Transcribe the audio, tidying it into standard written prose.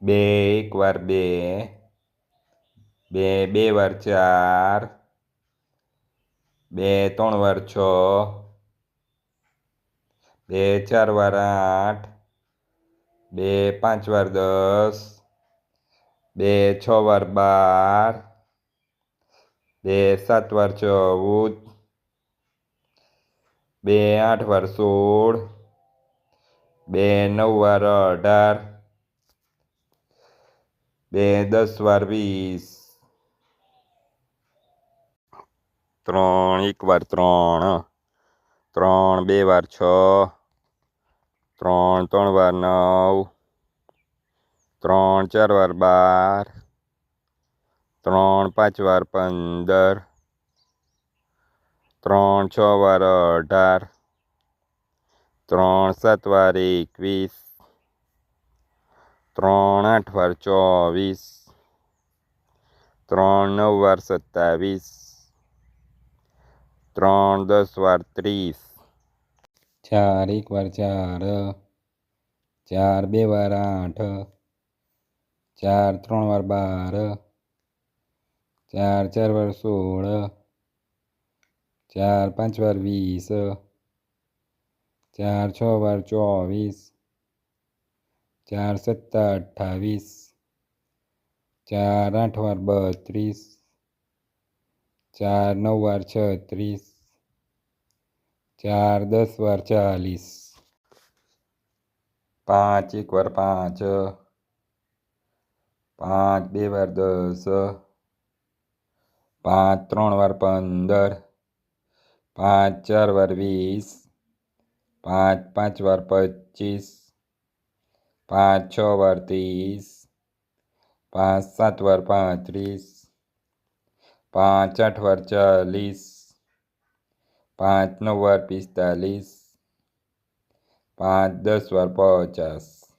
બે એક વાર બે, બે બે વાર ચાર, બે ત્રણ વાર છ, બે ચાર વાર આઠ, બે પાંચ વાર 10, બે છ વાર 12, બે સાત વાર 14, બે આઠ વાર 16, બે નવ વાર 18, બે 10 વાર 20, ત્રણ એક વાર 3, ત્રણ બે વાર 6, ત્રણ ત્રણ વાર 9, ત્રણ ચાર વાર 12, ત્રણ પાંચ વાર 15, ત્રણ છ વાર 18, ત્રણ સાત વાર 21, ત્રણ આઠ વાર 24, ત્રણ નવ વાર 27, ત્રણ 10 વાર 30, ચાર એક વાર 4, ચાર બે વાર 8, ચાર ત્રણ વાર 12, ચાર ચાર વાર 16, ચાર પાંચ વાર 20, ચાર છ વાર 24, ચાર સત્તા 28, ચાર આઠ વાર 32, ચાર નવ વાર 36, ચાર 10 વાર 40, પાંચ એક વાર 5, પાંચ બે વાર 10, પાંચ ત્રણ વાર 15, પાંચ ચાર વાર 20, પાંચ પાંચ વાર 25, પાંચ છ વાર 30, પાંચ સાત વાર 35, પાંચ આઠ વાર 40, પાંચ નવ વાર 45, પાંચ 10 વાર 50.